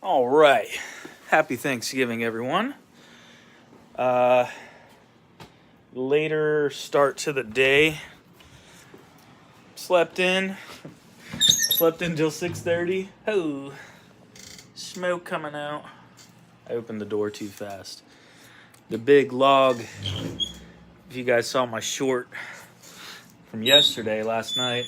All right. Happy Thanksgiving, everyone. Later start to the day. Slept in till 6:30. Oh, smoke coming out. I opened the door too fast. The big log. If you guys saw my short from last night,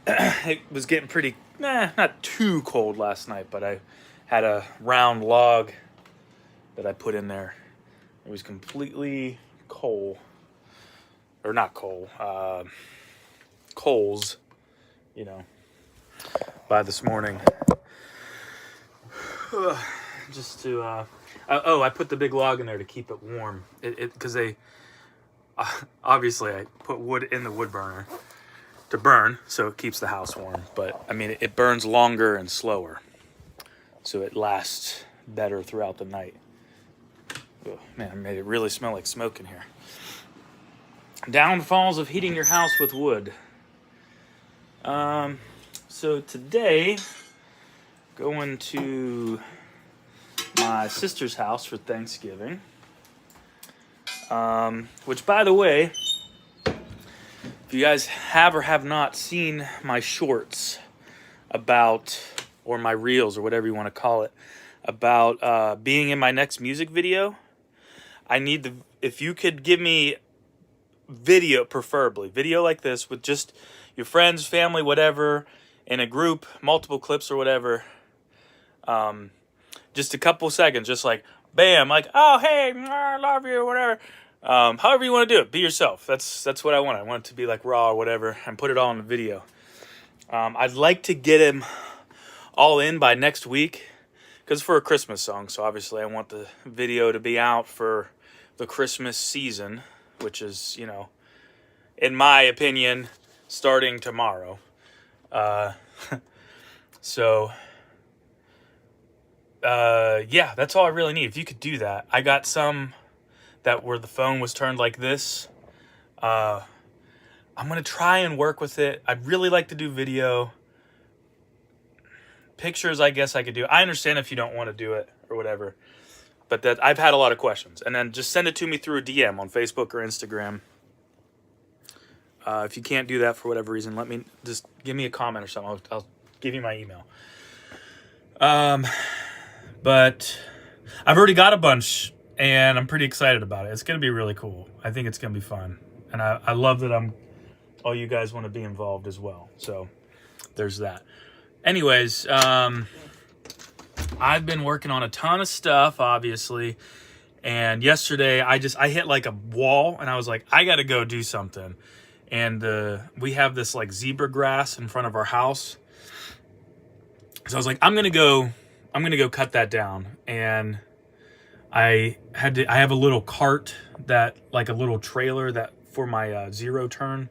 it was getting pretty, not too cold last night, but I had a round log that I put in there. It was completely coals, by this morning. Just to, I put the big log in there to keep it warm. Because obviously I put wood in the wood burner to burn, so it keeps the house warm. But, I mean, it burns longer and slower, so it lasts better throughout the night. Oh, man, it made it really smell like smoke in here. Downfalls of heating your house with wood. So today, going to my sister's house for Thanksgiving. Which, by the way, if you guys have or have not seen my shorts about, or my reels, or whatever you want to call it, about being in my next music video, if you could give me video, preferably video like this with just your friends, family, whatever, in a group, multiple clips or whatever, just a couple seconds, just like bam, like, oh hey, I love you, whatever, however you want to do it, be yourself. That's what I want. I want it to be like raw or whatever, and put it all in the video. I'd like to get him all in by next week, because for a Christmas song, so obviously I want the video to be out for the Christmas season, which is, in my opinion, starting tomorrow. Yeah, that's all I really need. If you could do that. I got some that where the phone was turned like this. I'm going to try and work with it. I'd really like to do video. Pictures, I guess I could do. I understand if you don't want to do it or whatever. But that I've had a lot of questions. And then just send it to me through a DM on Facebook or Instagram. If you can't do that for whatever reason, just give me a comment or something. I'll give you my email. But I've already got a bunch, and I'm pretty excited about it. It's going to be really cool. I think it's going to be fun. And I love that all you guys want to be involved as well. So there's that. Anyways, I've been working on a ton of stuff, obviously. And yesterday, I hit like a wall, and I was like, I got to go do something. And we have this like zebra grass in front of our house. So I was like, I'm gonna go cut that down. And I have a little cart that, like a little trailer that for my zero turn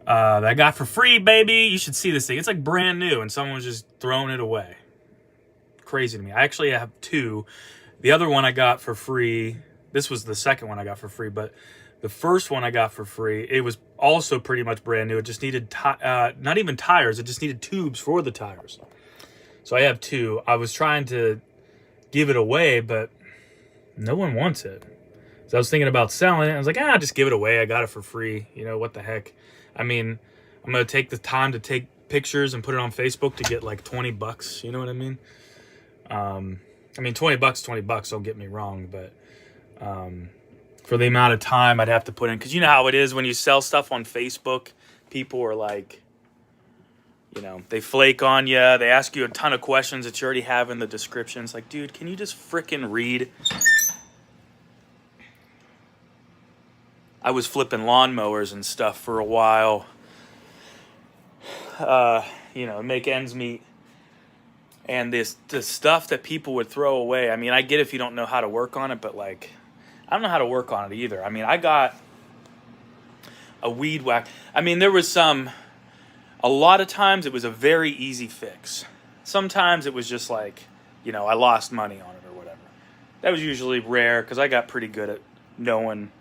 that I got for free, baby. You should see this thing. It's like brand new, and someone was just throwing it away. Crazy to me. I actually have two. The other one I got for free. This was the second one I got for free, but the first one I got for free, it was also pretty much brand new. It just needed, not even tires, it just needed tubes for the tires. So I have two. I was trying to give it away, but no one wants it. So I was thinking about selling it. I was like, just give it away. I got it for free. What the heck? I mean, I'm going to take the time to take pictures and put it on Facebook to get like $20. You know what I mean? I mean, $20, don't get me wrong, but for the amount of time I'd have to put in, because you know how it is when you sell stuff on Facebook, people are like, they flake on you. They ask you a ton of questions that you already have in the description. It's like, dude, can you just frickin' read? I was flipping lawnmowers and stuff for a while, make ends meet. And the stuff that people would throw away, I mean, I get if you don't know how to work on it, but like, I don't know how to work on it either. I mean, I got a weed whack. I mean, there was a lot of times it was a very easy fix. Sometimes it was just like, I lost money on it or whatever. That was usually rare, because I got pretty good at knowing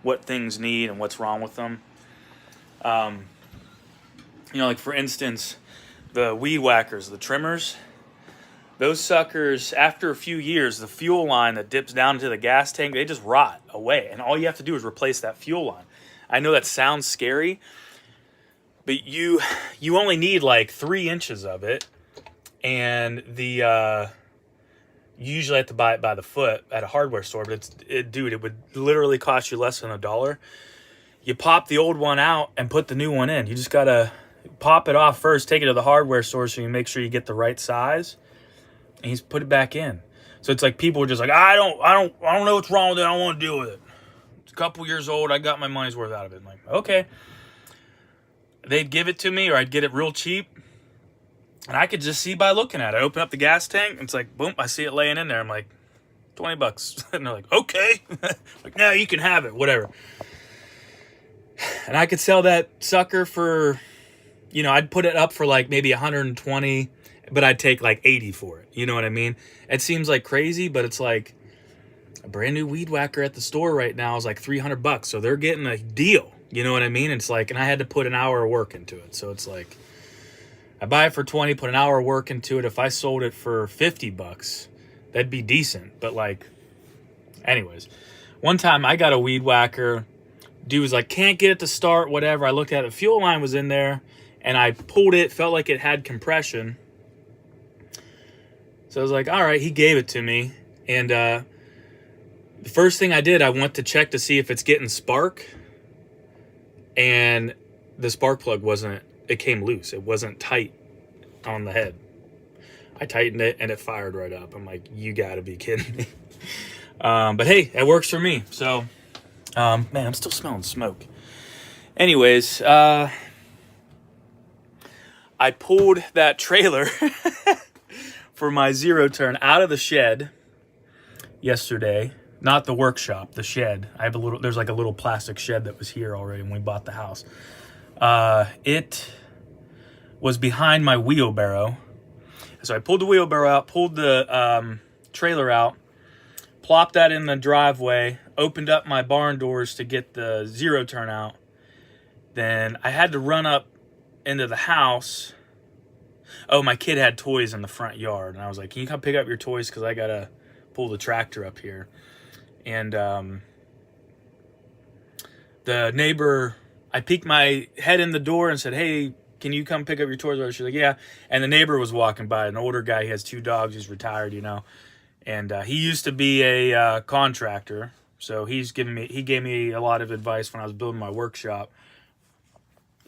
what things need and what's wrong with them. Like for instance, the weed whackers, the trimmers, those suckers, after a few years, the fuel line that dips down into the gas tank, they just rot away. And all you have to do is replace that fuel line. I know that sounds scary, but you only need like 3 inches of it. And you usually have to buy it by the foot at a hardware store, but dude, it would literally cost you less than $1. You pop the old one out and put the new one in. You just gotta pop it off first, take it to the hardware store so you make sure you get the right size, and you put it back in. So it's like people are just like, I don't know what's wrong with it. I don't want to deal with it. It's a couple years old. I got my money's worth out of it. I'm like, okay. They'd give it to me, or I'd get it real cheap, and I could just see by looking at it. I open up the gas tank, and it's like, boom, I see it laying in there. I'm like, $20. And they're like, okay. Like, no, you can have it, whatever. And I could sell that sucker for, I'd put it up for like maybe 120, but I'd take like 80 for it. You know what I mean? It seems like crazy, but it's like a brand new weed whacker at the store right now is like $300. So they're getting a deal. You know what I mean? It's like, and I had to put an hour of work into it. So it's like, I buy it for 20, put an hour of work into it. If I sold it for $50, that'd be decent. But like, anyways, one time I got a weed whacker. Dude was like, can't get it to start, whatever. I looked at it. The fuel line was in there, and I pulled it. Felt like it had compression. So I was like, all right, he gave it to me. And the first thing I did, I went to check to see if it's getting spark. And the spark plug it came loose. It wasn't tight on the head. I tightened it, and it fired right up. I'm like, you got to be kidding me. But hey, it works for me. So... man, I'm still smelling smoke. Anyways, I pulled that trailer for my zero turn out of the shed yesterday. Not the workshop, the shed. There's like a little plastic shed that was here already when we bought the house. It was behind my wheelbarrow. So I pulled the wheelbarrow out, pulled the trailer out, plopped that in the driveway, opened up my barn doors to get the zero turn out. Then I had to run up into the house. Oh, my kid had toys in the front yard. And I was like, can you come pick up your toys? Because I got to pull the tractor up here. And the neighbor, I peeked my head in the door and said, hey, can you come pick up your toys? She's like, yeah. And the neighbor was walking by, an older guy. He has 2 dogs. He's retired, And he used to be a contractor. So he gave me a lot of advice when I was building my workshop.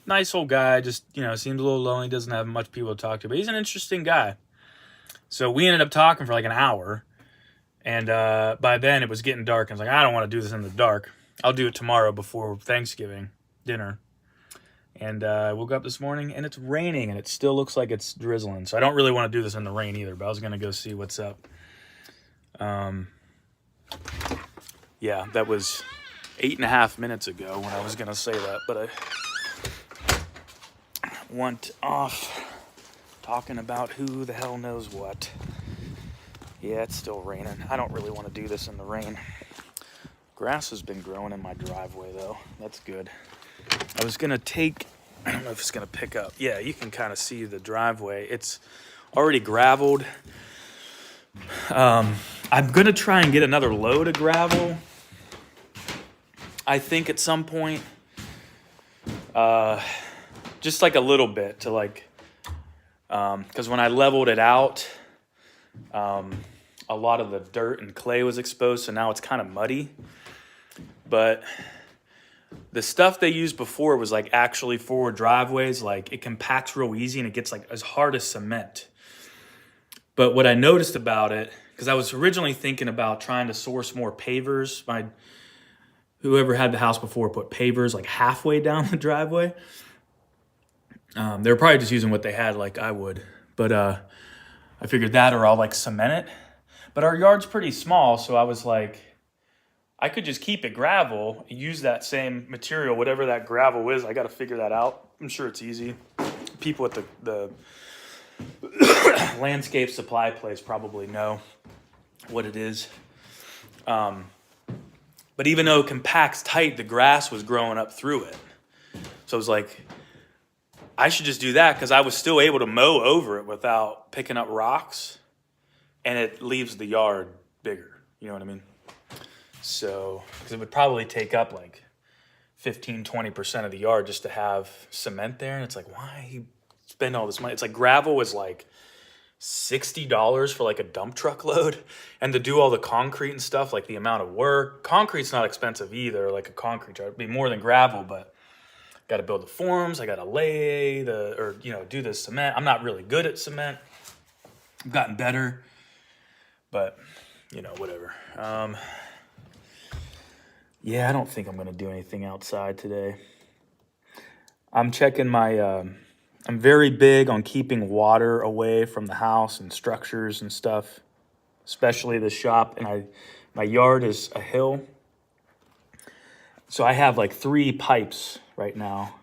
Nice old guy, just, seems a little lonely, doesn't have much people to talk to, but he's an interesting guy. So we ended up talking for like an hour. And by then it was getting dark. I was like, I don't want to do this in the dark. I'll do it tomorrow before Thanksgiving dinner. And I woke up this morning and it's raining and it still looks like it's drizzling. So I don't really want to do this in the rain either, but I was going to go see what's up. Yeah, that was 8.5 minutes ago when I was going to say that, but I went off talking about who the hell knows what. Yeah, it's still raining. I don't really want to do this in the rain. Grass has been growing in my driveway, though. That's good. I was going to I don't know if it's going to pick up. Yeah, you can kind of see the driveway. It's already graveled. I'm going to try and get another load of gravel. I think at some point, just like a little bit to like, because when I leveled it out, a lot of the dirt and clay was exposed, so now it's kind of muddy. But the stuff they used before was like actually for driveways, like it compacts real easy and it gets like as hard as cement. But what I noticed about it, because I was originally thinking about trying to source more pavers. Whoever had the house before put pavers like halfway down the driveway. They were probably just using what they had like I would. But I figured that or I'll like cement it. But our yard's pretty small, so I was like, I could just keep it gravel, use that same material, whatever that gravel is. I got to figure that out. I'm sure it's easy. People at the landscape supply place probably know what it is. But even though it compacts tight, the grass was growing up through it. So it was like, I should just do that because I was still able to mow over it without picking up rocks, and it leaves the yard bigger. You know what I mean? So, because it would probably take up like 15-20% of the yard just to have cement there, and it's like, why spend all this money? It's like gravel was like $60 for like a dump truck load, and to do all the concrete and stuff, like the amount of work. Concrete's not expensive either, like a concrete truck. It'd be more than gravel, but got to build the forms. I got to lay do the cement. I'm not really good at cement. I've gotten better, but whatever. Yeah, I don't think I'm gonna do anything outside today. I'm checking my. I'm very big on keeping water away from the house and structures and stuff, especially the shop. And my yard is a hill, so I have like 3 pipes right now.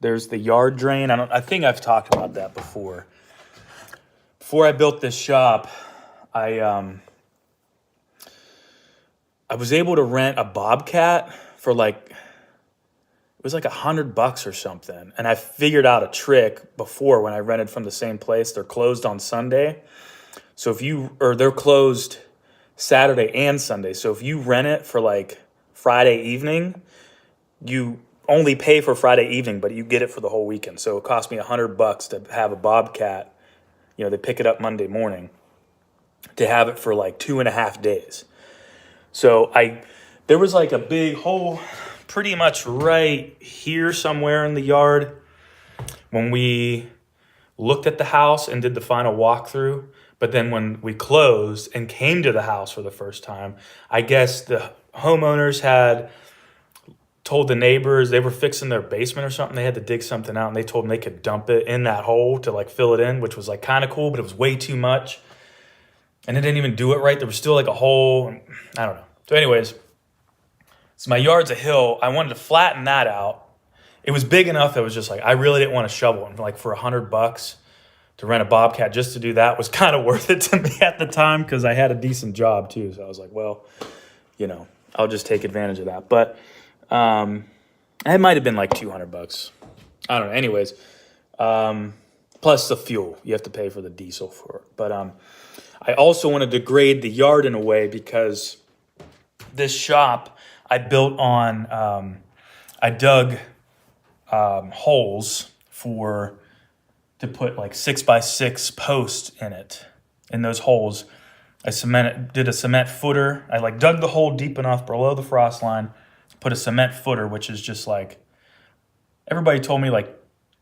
There's the yard drain. I think I've talked about that before. Before I built this shop, I was able to rent a Bobcat for it was like $100 or something. And I figured out a trick before when I rented from the same place. They're closed on Sunday. So they're closed Saturday and Sunday. So if you rent it for like Friday evening, you only pay for Friday evening, but you get it for the whole weekend. So it cost me $100 to have a Bobcat. They pick it up Monday morning, to have it for like 2.5 days. So there was like a big hole pretty much right here somewhere in the yard when we looked at the house and did the final walkthrough. But then when we closed and came to the house for the first time, I guess the homeowners had told the neighbors they were fixing their basement or something. They had to dig something out, and they told them they could dump it in that hole to like fill it in, which was like kind of cool, but it was way too much. And it didn't even do it right. There was still like a hole. I don't know. So anyways, so my yard's a hill. I wanted to flatten that out. It was big enough that it was just like, I really didn't want to shovel it. Like for $100 to rent a Bobcat just to do that was kind of worth it to me at the time because I had a decent job too. So I was like, well, I'll just take advantage of that. But it might have been like $200. I don't know. Anyways, plus the fuel. You have to pay for the diesel for it. But I also wanted to grade the yard in a way because this shop I built on, I dug holes to put like 6x6 posts in it. In those holes, I did a cement footer. I dug the hole deep enough below the frost line, put a cement footer, which is just like, everybody told me like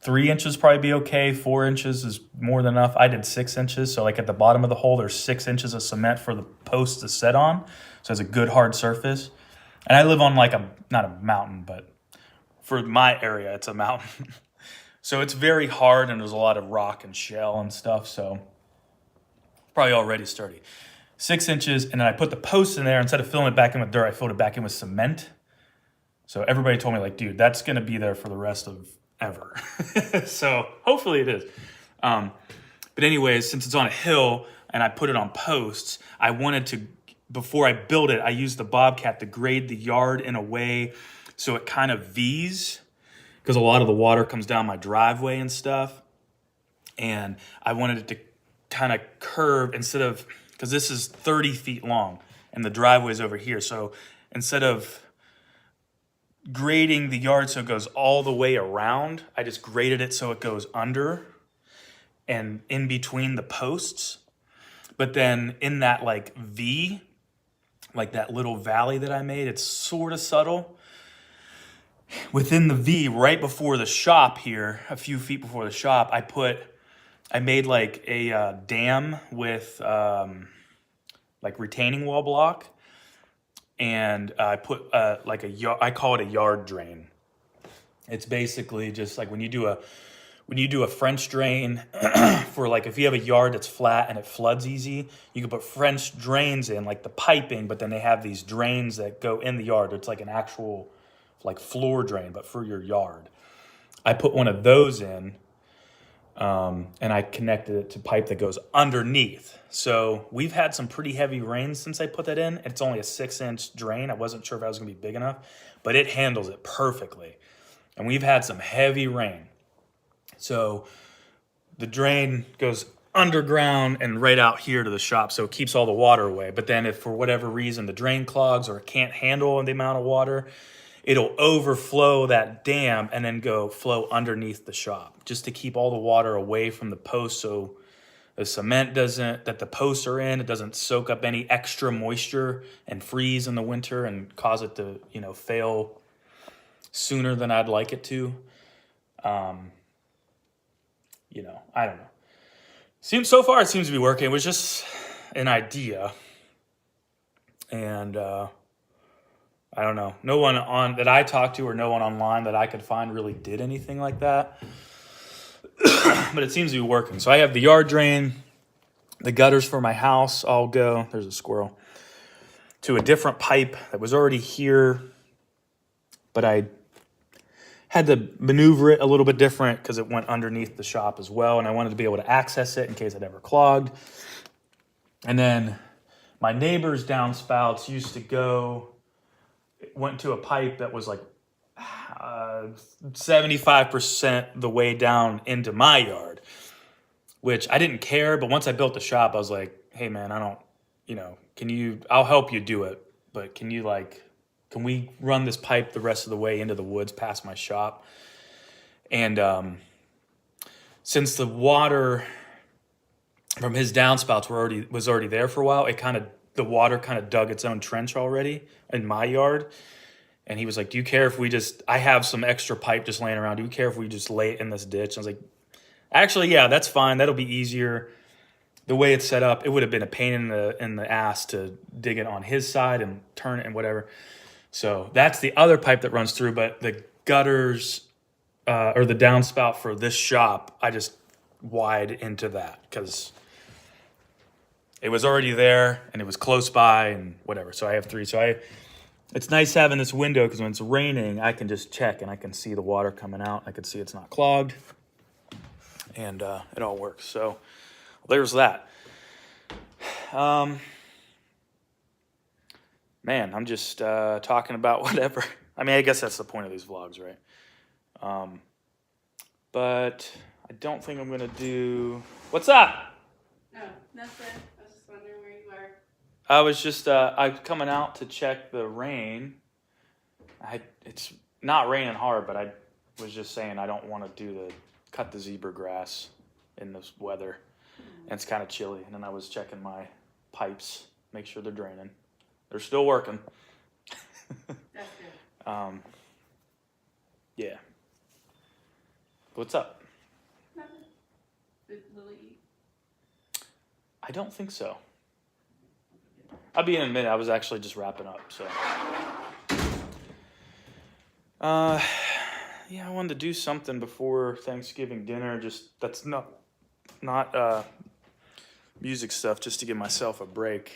3 inches probably be okay. 4 inches is more than enough. I did 6 inches. So like at the bottom of the hole, there's 6 inches of cement for the post to set on. So it's a good hard surface. And I live on not a mountain, but for my area, it's a mountain. So it's very hard and there's a lot of rock and shell and stuff. So probably already sturdy. 6 inches. And then I put the post in there. Instead of filling it back in with dirt, I filled it back in with cement. So everybody told me like, dude, that's going to be there for the rest of ever. So hopefully it is. But anyways, since it's on a hill and I put it on posts, I wanted to, before I built it, I used the Bobcat to grade the yard in a way so it kind of V's, because a lot of the water comes down my driveway and stuff. And I wanted it to kind of curve because this is 30 feet long and the driveway's over here. So instead of grading the yard so it goes all the way around, I just graded it so it goes under and in between the posts. But then in that like V, like that little valley that I made, it's sort of subtle. Within the V, right before the shop here, a few feet before the shop, I made like a dam with like retaining wall block. And I put I call it a yard drain. It's basically just like when you do a French drain for like if you have a yard that's flat and it floods easy, you can put French drains in like the piping, but then they have these drains that go in the yard. It's like an actual like floor drain, but for your yard. I put one of those in, and I connected it to pipe that goes underneath. So we've had some pretty heavy rains since I put that in. It's only a 6-inch drain. I wasn't sure if I was going to be big enough, but it handles it perfectly. And we've had some heavy rain. So the drain goes underground and right out here to the shop, so it keeps all the water away. But then if for whatever reason the drain clogs or it can't handle the amount of water, it'll overflow that dam and then go flow underneath the shop just to keep all the water away from the posts, so the cement that the posts are in, it doesn't soak up any extra moisture and freeze in the winter and cause it to, fail sooner than I'd like it to. I don't know. So far it seems to be working. It was just an idea. And I don't know. No one that I talked to or no one online that I could find really did anything like that. But it seems to be working. So I have the yard drain, the gutters for my house all go, there's a squirrel, to a different pipe that was already here. But I had to maneuver it a little bit different because it went underneath the shop as well. And I wanted to be able to access it in case it ever clogged. And then my neighbor's downspouts went to a pipe that was like 75% the way down into my yard, which I didn't care. But once I built the shop, I was like, hey man, I'll help you do it. But can we run this pipe the rest of the way into the woods past my shop? And since the water from his downspouts was already there for a while, the water kind of dug its own trench already in my yard. And he was like, do you care if I have some extra pipe just laying around. Do you care if we just lay it in this ditch? I was like, actually, yeah, that's fine. That'll be easier. The way it's set up, it would have been a pain in the ass to dig it on his side and turn it and whatever. So that's the other pipe that runs through, but the gutters or the downspout for this shop, I just wide into that because it was already there and it was close by and whatever. So I have 3. So it's nice having this window because when it's raining, I can just check and I can see the water coming out. I can see it's not clogged, and it all works. So there's that. Man, I'm just talking about whatever. I mean, I guess that's the point of these vlogs, right? But I don't think I'm going to do... What's up? No, nothing. I was just wondering where you were. I was just I'm coming out to check the rain. It's not raining hard, but I was just saying I don't want to cut the zebra grass in this weather. And it's kind of chilly. And then I was checking my pipes, make sure they're draining. They're still working. That's good. Yeah. What's up? Nothing. Did Lily eat? I don't think so. I'll be in a minute. I was actually just wrapping up, so. Yeah, I wanted to do something before Thanksgiving dinner. Just that's not music stuff. Just to give myself a break.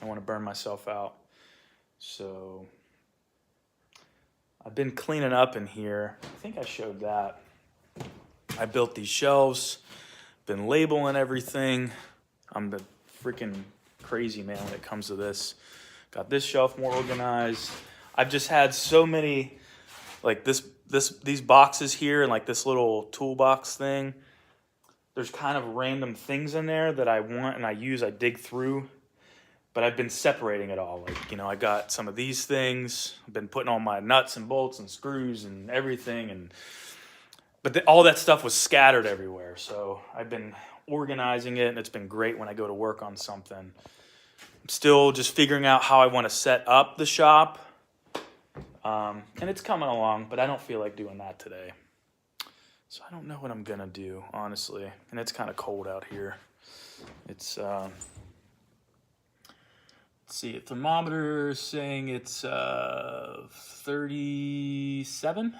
I want to burn myself out. So I've been cleaning up in here. I think I showed that. I built these shelves. Been labeling everything. I'm the freaking crazy man when it comes to this. Got this shelf more organized. I've just had so many, like these boxes here and like this little toolbox thing. There's kind of random things in there that I want and I dig through. But I've been separating it all. I got some of these things. I've been putting all my nuts and bolts and screws and everything. But all that stuff was scattered everywhere. So I've been organizing it, and it's been great when I go to work on something. I'm still just figuring out how I want to set up the shop. And it's coming along, but I don't feel like doing that today. So I don't know what I'm going to do, honestly. And it's kind of cold out here. It's... see, a thermometer is saying it's 37.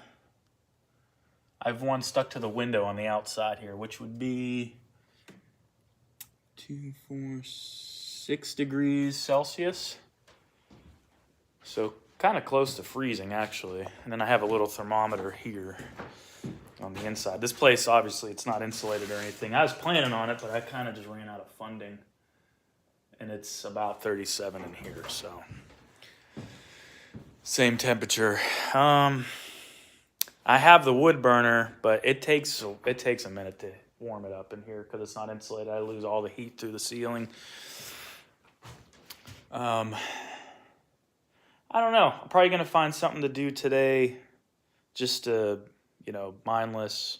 I have one stuck to the window on the outside here, which would be 6 degrees Celsius. So kind of close to freezing, actually. And then I have a little thermometer here on the inside. This place, obviously, it's not insulated or anything. I was planning on it, but I kind of just ran out of funding. And it's about 37 in here, so same temperature. I have the wood burner, but it takes a minute to warm it up in here because it's not insulated. I lose all the heat through the ceiling. I don't know. I'm probably gonna find something to do today, just mindless.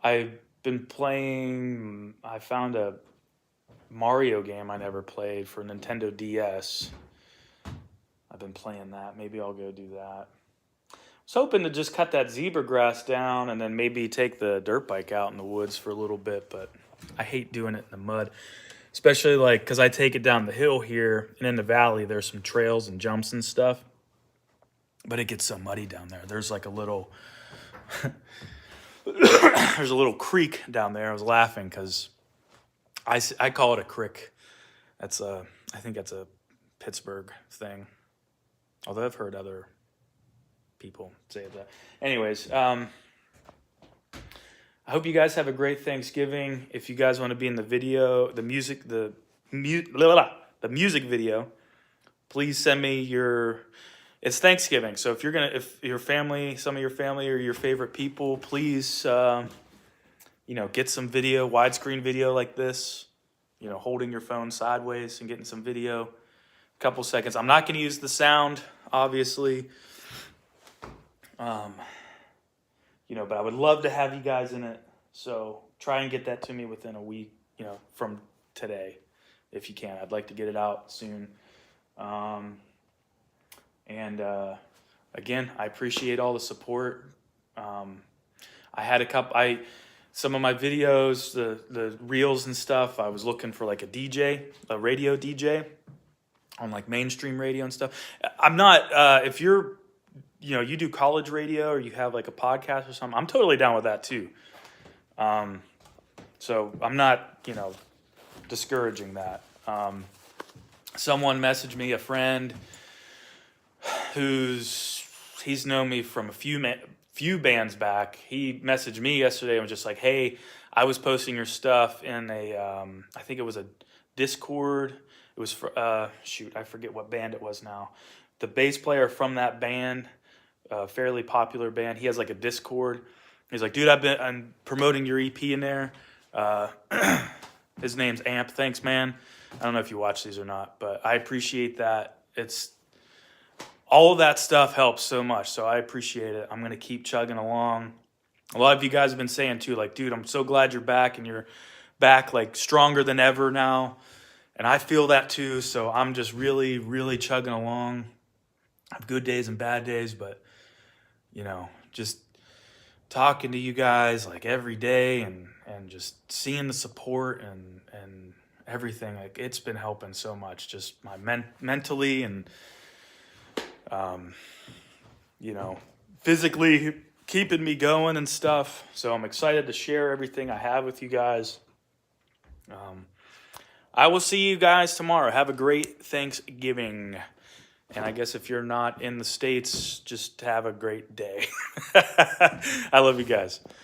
I've been playing. I found a Mario game I never played for Nintendo DS. I've been playing that. Maybe I'll go do that. I was hoping to just cut that zebra grass down and then maybe take the dirt bike out in the woods for a little bit, but I hate doing it in the mud, especially like because I take it down the hill here and in the valley there's some trails and jumps and stuff, but it gets so muddy down there. There's like a little there's a little creek down there. I was laughing because I call it a crick. I think that's a Pittsburgh thing, although I've heard other people say that. Anyways, I hope you guys have a great Thanksgiving. If you guys want to be in the video, the music video, please send me your. It's Thanksgiving, so if your family, some of your family or your favorite people, please, get some video, widescreen video like this. Holding your phone sideways and getting some video. A couple seconds. I'm not going to use the sound, obviously. But I would love to have you guys in it. So try and get that to me within a week, from today, if you can. I'd like to get it out soon. Again, I appreciate all the support. I had some of my videos, the reels and stuff, I was looking for like a radio DJ on like mainstream radio and stuff. I'm not, if you're, you do college radio or you have like a podcast or something, I'm totally down with that too. So I'm not, discouraging that. Someone messaged me, a friend he's known me from a few bands back. He messaged me yesterday and was just like, hey, I was posting your stuff in I think it was a Discord. It was for, I forget what band it was now. The bass player from that band, a fairly popular band, he has like a Discord. He's like, dude, I'm promoting your EP in there. His name's Amp. Thanks, man. I don't know if you watch these or not, but I appreciate that. All of that stuff helps so much, so I appreciate it. I'm going to keep chugging along. A lot of you guys have been saying, too, like, dude, I'm so glad you're back, and you're back, like, stronger than ever now. And I feel that, too, so I'm just really, really chugging along. I have good days and bad days, but, just talking to you guys, like, every day and just seeing the support and everything. Like, it's been helping so much, just my mentally and physically keeping me going and stuff. So I'm excited to share everything I have with you guys. I will see you guys tomorrow. Have a great Thanksgiving. And I guess if you're not in the States, just have a great day. I love you guys.